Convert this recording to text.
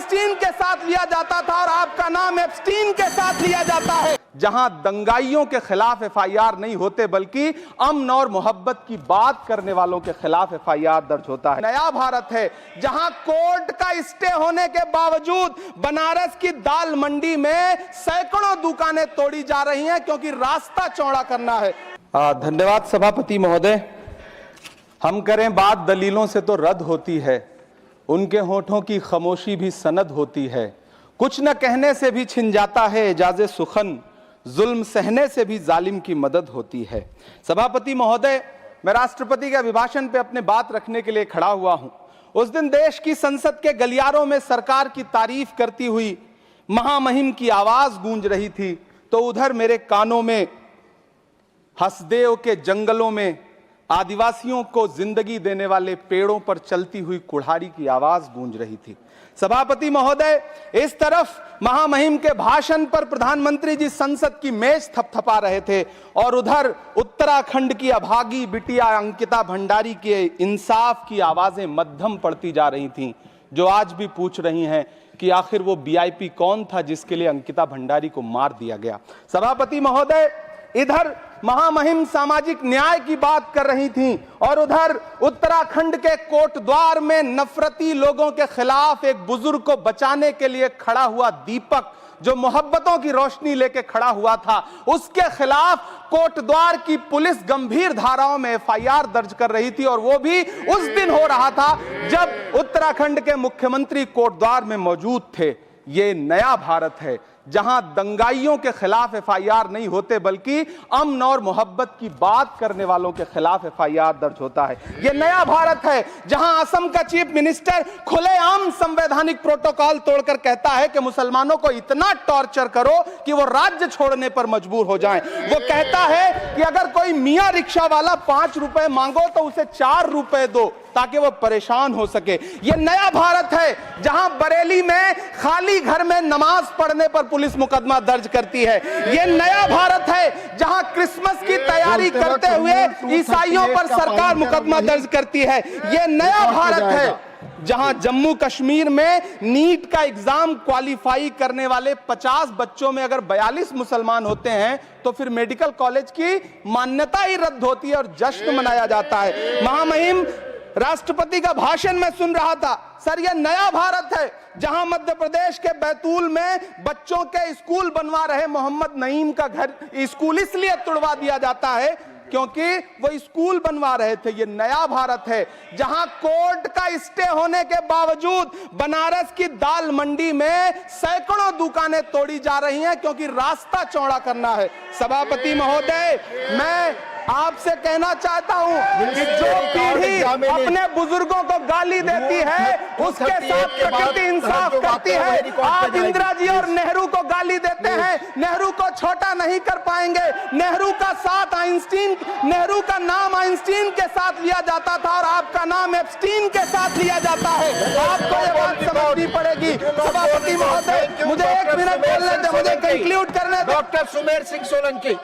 Einstein के साथ लिया जाता था और आपका नाम एप्स्टीन के साथ लिया जाता है। जहां दंगाइयों के खिलाफ एफआईआर नहीं होते बल्कि अमन और मोहब्बत की बात करने वालों के खिलाफ एफआईआर दर्ज होता है। नया भारत है जहां कोर्ट का स्टे होने के बावजूद बनारस की दाल मंडी में सैकड़ों दुकानें तोड़ी जा रही हैं क्योंकि रास्ता चौड़ा करना है। धन्यवाद सभापति महोदय। हम करें बात दलीलों से तो रद्द होती है, उनके होठों की खामोशी भी सनद होती है। कुछ न कहने से भी छिन जाता है एजाज़े सुखन, जुल्म सहने से भी जालिम की मदद होती है। सभापति महोदय, मैं राष्ट्रपति के अभिभाषण पे अपने बात रखने के लिए खड़ा हुआ हूं। उस दिन देश की संसद के गलियारों में सरकार की तारीफ करती हुई महामहिम की आवाज गूंज रही थी, तो उधर मेरे कानों में हसदेव के जंगलों में आदिवासियों को जिंदगी देने वाले पेड़ों पर चलती हुई कुल्हाड़ी की आवाज गूंज रही थी। सभापति महोदय, इस तरफ महामहिम के भाषण पर प्रधानमंत्री जी संसद की मेज थपथपा रहे थे और उधर उत्तराखंड की अभागी बिटिया अंकिता भंडारी के इंसाफ की आवाजें मध्यम पड़ती जा रही थीं, जो आज भी पूछ रही हैं कि आखिर वो वीआईपी कौन था जिसके लिए अंकिता भंडारी को मार दिया गया। सभापति महोदय, इधर महामहिम सामाजिक न्याय की बात कर रही थीं और उधर उत्तराखंड के कोटद्वार में नफरती लोगों के खिलाफ एक बुजुर्ग को बचाने के लिए खड़ा हुआ दीपक, जो मोहब्बतों की रोशनी लेके खड़ा हुआ था, उसके खिलाफ कोटद्वार की पुलिस गंभीर धाराओं में एफआईआर दर्ज कर रही थी और वो भी उस दिन हो रहा था जब उत्तराखंड के मुख्यमंत्री कोटद्वार में मौजूद थे। ये नया भारत है जहां दंगाइयों के खिलाफ एफआईआर नहीं होते बल्कि अमन और मोहब्बत की बात करने वालों के खिलाफ एफआईआर दर्ज होता है। यह नया भारत है जहां असम का चीफ मिनिस्टर खुलेआम संवैधानिक प्रोटोकॉल तोड़कर कहता है कि मुसलमानों को इतना टॉर्चर करो कि वो राज्य छोड़ने पर मजबूर हो जाएं। वो कहता है कि अगर कोई मियां रिक्शा वाला 5 रुपए मांगो तो उसे 4 रुपए दो ताकि वो परेशान हो सके। ये नया भारत है जहां बरेली में खाली घर में नमाज पढ़ने पर पुलिस मुकदमा दर्ज करती है। ये नया भारत है जहां क्रिसमस की तैयारी करते हुए ईसाइयों पर सरकार मुकदमा दर्ज करती है। ये नया भारत है जहां जम्मू कश्मीर में नीट का एग्जाम क्वालिफाई करने वाले 50 बच्चों में अगर 42 मुसलमान होते हैं तो फिर मेडिकल कॉलेज की मान्यता ही रद्द होती है और जश्न मनाया जाता है। महामहिम राष्ट्रपति का भाषण में सुन रहा था। सर, यह नया भारत है जहां मध्य प्रदेश के बैतूल में बच्चों के स्कूल बनवा रहे मोहम्मद नईम का घर स्कूल इसलिए तुड़वा दिया जाता है क्योंकि वो स्कूल बनवा रहे थे। ये नया भारत है जहां कोर्ट का स्टे होने के बावजूद बनारस की दाल मंडी में सैकड़ों दुकानें तोड़ी जा रही हैं क्योंकि रास्ता चौड़ा करना है। सभापति महोदय, मैं आपसे कहना चाहता हूं कि जो पीढ़ी अपने बुजुर्गों को गाली देती है उसके साथ प्रकृति इंसाफ करती है। आप इंदिरा जी और नेहरू को गाली देते हैं, नेहरू को छोटा नहीं कर पाएंगे। नेहरू का साथ आइंस्टीन, नेहरू का नाम आइंस्टीन के साथ लिया जाता था और आपका नाम एप्स्टीन के साथ लिया जाता है। आपको ये बात समझनी पड़ेगी। सभापति महोदय, मुझे 1 मिनट बोलने दें, मुझे कंक्लूड करने दें। डॉक्टर सुमेर सिंह सोलंकी।